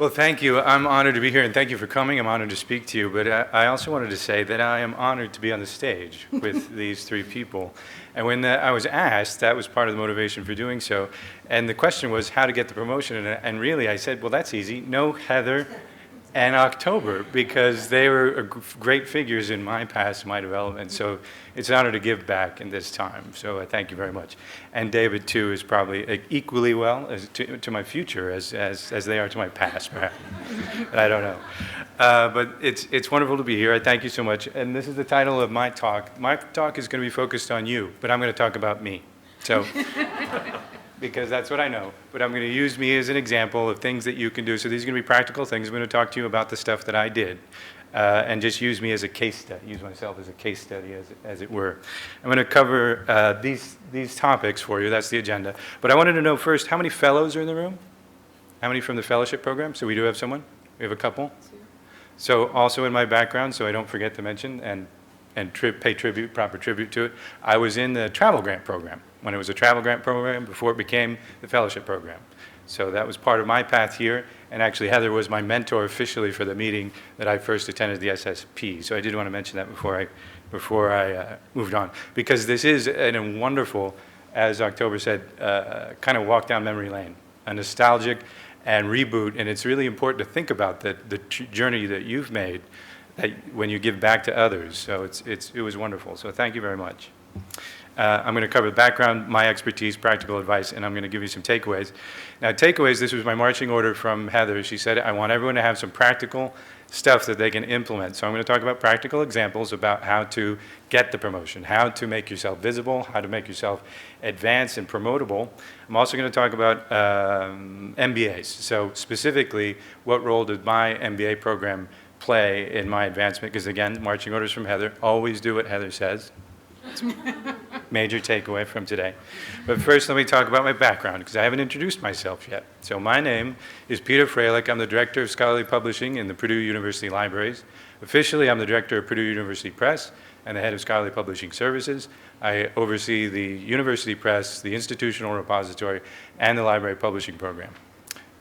Well, thank you. I'm honored to be here, and thank you for coming. I'm honored to speak to you, but I also wanted to say that I am honored to be on the stage with these three people. And when I was asked, that was part of the motivation for doing so. And the question was how to get the promotion. And really, I said, well, that's easy. No Heather and October, because they were great figures in my past, my development. So it's an honor to give back in this time. So thank you very much. And David, too, is probably equally well as to my future as they are to my past, perhaps. I don't know. But it's wonderful to be here. I thank you so much. And this is the title of my talk. My talk is going to be focused on you, but I'm going to talk about me. So, because that's what I know. But I'm going to use me as an example of things that you can do. So these are going to be practical things. I'm going to talk to you about the stuff that I did. And just use me as a case study, use myself as a case study, as it were. I'm going to cover these topics for you. That's the agenda. But I wanted to know first, how many fellows are in the room? How many from the fellowship program? So we do have someone? We have a couple? So also in my background, so I don't forget to mention and pay tribute, proper tribute to it, I was in the travel grant program, when it was a travel grant program before it became the fellowship program. So that was part of my path here, and actually Heather was my mentor officially for the meeting that I first attended the SSP. So I did want to mention that before I moved on, because this is a wonderful, as October said, kind of walk down memory lane, a nostalgic and reboot, and it's really important to think about the journey that you've made that when you give back to others. So it was wonderful. So thank you very much. I'm going to cover the background, my expertise, practical advice, and I'm going to give you some takeaways. Now, takeaways, this was my marching order from Heather. She said, I want everyone to have some practical stuff that they can implement. So I'm going to talk about practical examples about how to get the promotion, how to make yourself visible, how to make yourself advanced and promotable. I'm also going to talk about MBAs. So specifically, what role did my MBA program play in my advancement? Because again, marching orders from Heather, always do what Heather says. Major takeaway from today. But first, let me talk about my background, because I haven't introduced myself yet. So my name is Peter Froehlich. I'm the Director of Scholarly Publishing in the Purdue University Libraries. Officially, I'm the Director of Purdue University Press and the Head of Scholarly Publishing Services. I oversee the University Press, the Institutional Repository, and the Library Publishing Program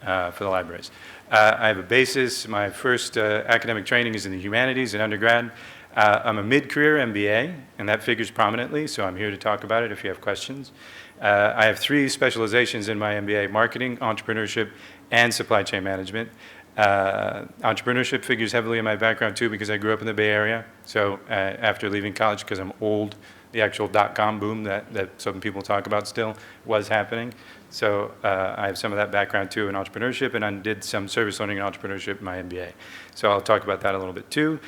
for the libraries. I have a basis. My first academic training is in the humanities in undergrad. I'm a mid-career MBA, and that figures prominently, so I'm here to talk about it if you have questions. I have 3 specializations in my MBA: marketing, entrepreneurship, and supply chain management. Entrepreneurship figures heavily in my background, too, because I grew up in the Bay Area. So after leaving college, because I'm old, the actual dot-com boom that some people talk about still was happening. So I have some of that background, too, in entrepreneurship, and I did some service learning and entrepreneurship in my MBA. So I'll talk about that a little bit, too.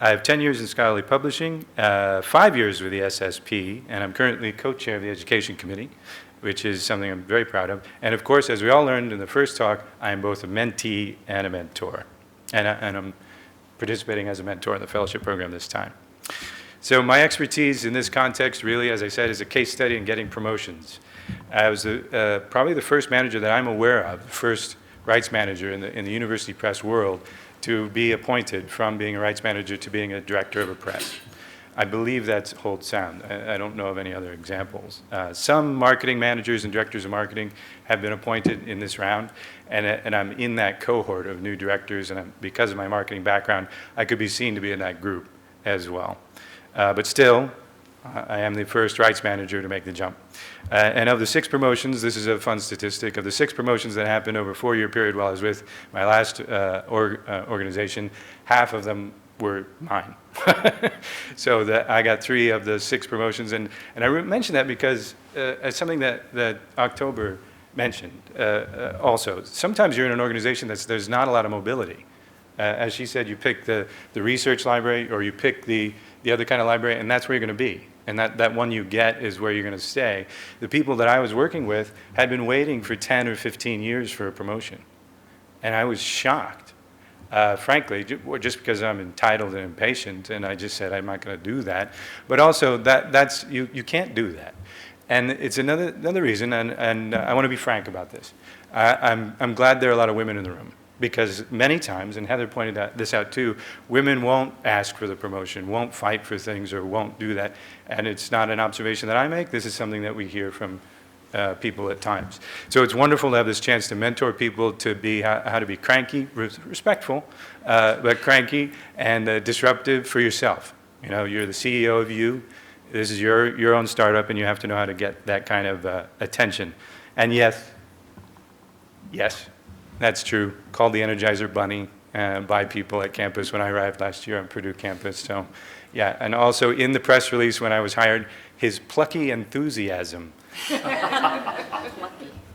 I have 10 years in scholarly publishing, 5 years with the SSP, and I'm currently co-chair of the Education Committee, which is something I'm very proud of. And of course, as we all learned in the first talk, I am both a mentee and a mentor. And I'm participating as a mentor in the fellowship program this time. So my expertise in this context really, as I said, is a case study in getting promotions. I was probably the first manager that I'm aware of, the first rights manager in the university press world, to be appointed from being a rights manager to being a director of a press. I believe that holds sound. I don't know of any other examples. Some marketing managers and directors of marketing have been appointed in this round, and I'm in that cohort of new directors, and because of my marketing background, I could be seen to be in that group as well. But still, I am the first rights manager to make the jump. And of the 6 promotions, this is a fun statistic, of the 6 promotions that happened over a 4-year period while I was with my last organization, half of them were mine. So I got 3 of the 6 promotions. And I mention that because as something that October mentioned also, sometimes you're in an organization there's not a lot of mobility. As she said, you pick the research library or you pick the other kind of library, and that's where you're going to be. And that one you get is where you're going to stay. The people that I was working with had been waiting for 10 or 15 years for a promotion. And I was shocked, frankly, just because I'm entitled and impatient, and I just said I'm not going to do that. But also, that's you can't do that. And it's another reason, and I want to be frank about this. I'm glad there are a lot of women in the room. Because many times, and Heather pointed this out too, women won't ask for the promotion, won't fight for things, or won't do that. And it's not an observation that I make. This is something that we hear from people at times. So it's wonderful to have this chance to mentor people to be how to be cranky, respectful, but cranky and disruptive for yourself. You know, you're the CEO of you. This is your own startup, and you have to know how to get that kind of attention. And yes, that's true. Called the Energizer Bunny by people at campus when I arrived last year on Purdue campus. So, yeah, and also in the press release when I was hired, his plucky enthusiasm.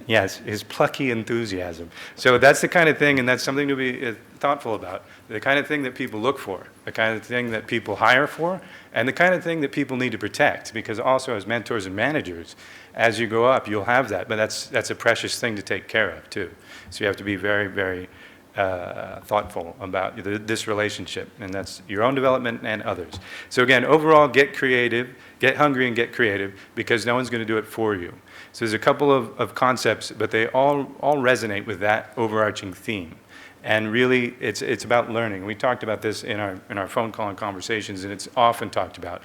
Yes, his plucky enthusiasm. So that's the kind of thing, and that's something to be thoughtful about. The kind of thing that people look for, the kind of thing that people hire for, and the kind of thing that people need to protect. Because also as mentors and managers, as you go up, you'll have that. But that's a precious thing to take care of, too. So you have to be very, very thoughtful about this relationship, and that's your own development and others. So again, overall, get creative, get hungry and get creative, because no one's going to do it for you. So there's a couple of concepts, but they all resonate with that overarching theme. And really, it's about learning. We talked about this in our phone call and conversations, and it's often talked about.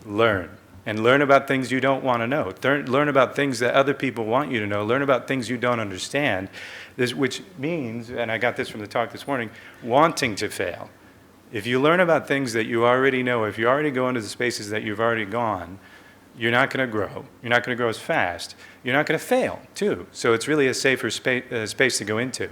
Learn. And learn about things you don't want to know. Learn about things that other people want you to know. Learn about things you don't understand, which means, and I got this from the talk this morning, wanting to fail. If you learn about things that you already know, if you already go into the spaces that you've already gone, you're not going to grow. You're not going to grow as fast. You're not going to fail, too. So it's really a safer space to go into.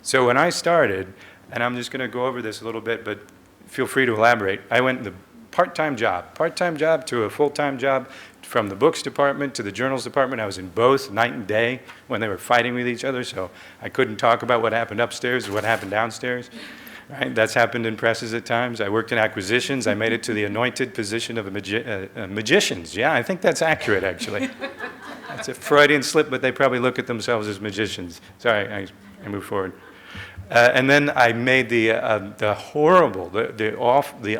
So when I started, and I'm just going to go over this a little bit, but feel free to elaborate, I went the part-time job to a full-time job, from the books department to the journals department. I was in both night and day when they were fighting with each other, so I couldn't talk about what happened upstairs or what happened downstairs. Right? That's happened in presses at times. I worked in acquisitions. I made it to the anointed position of magicians. Yeah, I think that's accurate, actually. That's a Freudian slip, but they probably look at themselves as magicians. Sorry, I move forward. And then I made the horrible, the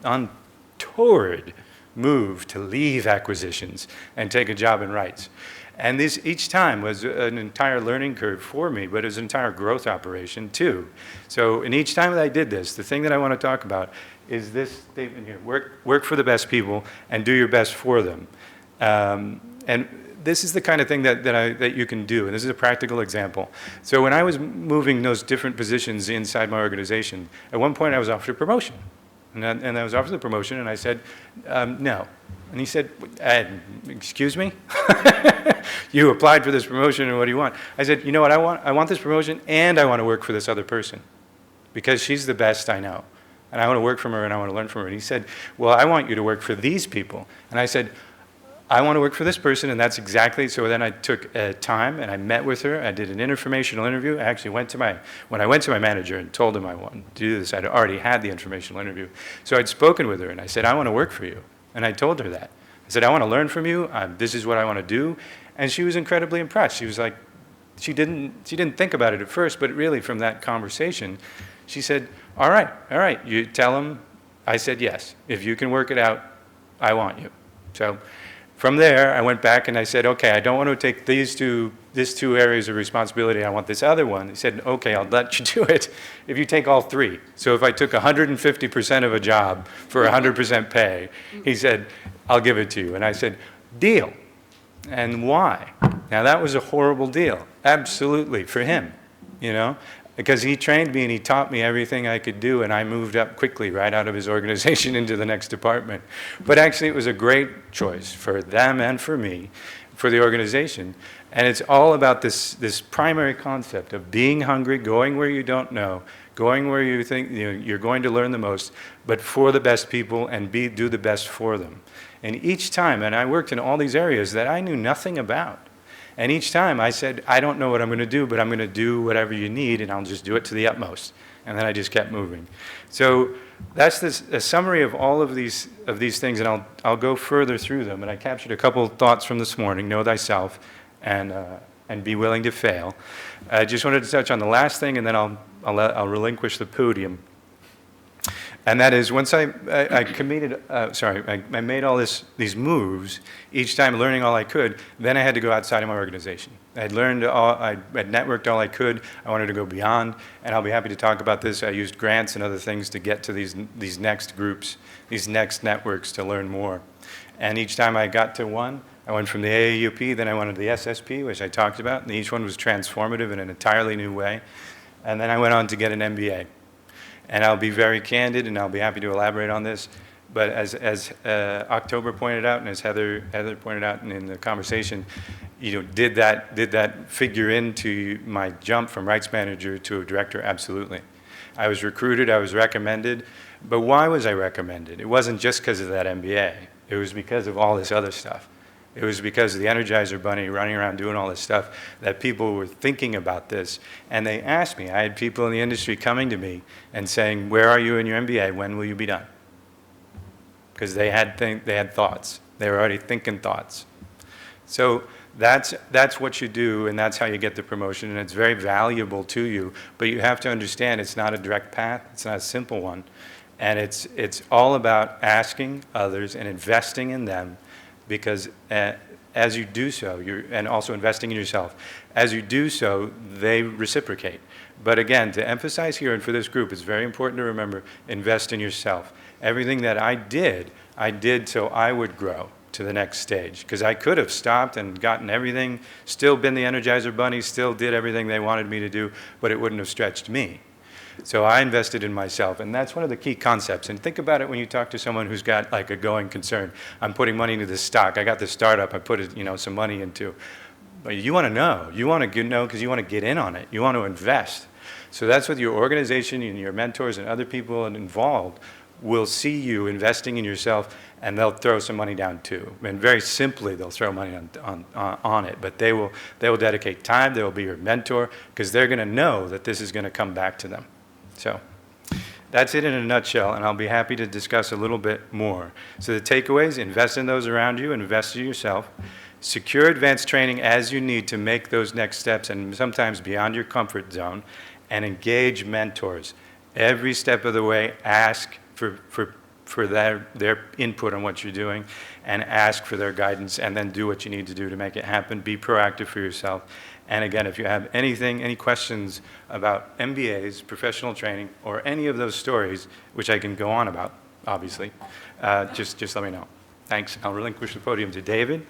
untoward move to leave acquisitions and take a job in rights. And this each time was an entire learning curve for me, but it was an entire growth operation too. So, and each time that I did this, the thing that I want to talk about is this statement here: work for the best people and do your best for them. And this is the kind of thing that you can do, and this is a practical example. So when I was moving those different positions inside my organization, at one point I was offered a promotion. And I was offered the promotion, and I said, no. And he said, excuse me? You applied for this promotion, and what do you want? I said, you know what I want? I want this promotion, and I want to work for this other person, because she's the best I know. And I want to work from her, and I want to learn from her. And he said, well, I want you to work for these people. And I said, I want to work for this person, and that's exactly, so then I took time, and I met with her. I did an informational interview. I actually when I went to my manager and told him I wanted to do this, I'd already had the informational interview. So I'd spoken with her, and I said, I want to work for you. And I told her that. I said, I want to learn from you. This is what I want to do. And she was incredibly impressed. She was like, she didn't think about it at first, but really from that conversation, she said, all right, you tell him. I said, yes. If you can work it out, I want you. So from there, I went back and I said, okay, I don't want to take these two areas of responsibility. I want this other one. He said, okay, I'll let you do it if you take all three. So if I took 150% of a job for 100% pay, he said, I'll give it to you. And I said, deal. And why? Now, that was a horrible deal, absolutely, for him, you know, because he trained me and he taught me everything I could do, and I moved up quickly right out of his organization into the next department. But actually, it was a great choice for them and for me, for the organization. And it's all about this primary concept of being hungry, going where you don't know, going where you think you're going to learn the most, but for the best people and do the best for them. And each time, and I worked in all these areas that I knew nothing about. And each time I said, I don't know what I'm going to do, but I'm going to do whatever you need, and I'll just do it to the utmost. And then I just kept moving. So that's a summary of all of these things, and I'll go further through them. And I captured a couple of thoughts from this morning: know thyself, and be willing to fail. I just wanted to touch on the last thing, and then I'll relinquish the podium. And that is, once I made all these moves, each time learning all I could, then I had to go outside of my organization. I'd networked all I could. I wanted to go beyond, and I'll be happy to talk about this. I used grants and other things to get to these next groups, these next networks, to learn more. And each time I got to one, I went from the AAUP, then I went to the SSP, which I talked about, and each one was transformative in an entirely new way. And then I went on to get an MBA. And I'll be very candid, and I'll be happy to elaborate on this, but as October pointed out, and as Heather pointed out in the conversation, did that figure into my jump from rights manager to a director? Absolutely. I was recruited, I was recommended, but why was I recommended? It wasn't just because of that MBA. It was because of all this other stuff. It was because of the Energizer Bunny running around doing all this stuff that people were thinking about this. And they asked me, I had people in the industry coming to me and saying, where are you in your MBA? When will you be done? Because they had thoughts. They were already thinking thoughts. So that's what you do, and that's how you get the promotion, and it's very valuable to you. But you have to understand it's not a direct path. It's not a simple one. And it's all about asking others and investing in them, because as you do so, and also investing in yourself, as you do so, they reciprocate. But again, to emphasize here and for this group, it's very important to remember, invest in yourself. Everything that I did so I would grow to the next stage. Because I could have stopped and gotten everything, still been the Energizer Bunny, still did everything they wanted me to do, but it wouldn't have stretched me. So I invested in myself, and that's one of the key concepts. And think about it when you talk to someone who's got like a going concern. I'm putting money into this stock. I got this startup. I put some money into. But you want to know. You want to know because you want to get in on it. You want to invest. So that's what your organization and your mentors and other people involved will see you investing in yourself, and they'll throw some money down too. And very simply, they'll throw money on it. But they will dedicate time. They will be your mentor because they're going to know that this is going to come back to them. So that's it in a nutshell, and I'll be happy to discuss a little bit more. So the takeaways: invest in those around you, invest in yourself, secure advanced training as you need to make those next steps and sometimes beyond your comfort zone, and engage mentors. Every step of the way, ask for their input on what you're doing, and ask for their guidance, and then do what you need to do to make it happen. Be proactive for yourself. And again, if you have any questions about MBAs, professional training, or any of those stories, which I can go on about, obviously, just let me know. Thanks. I'll relinquish the podium to David.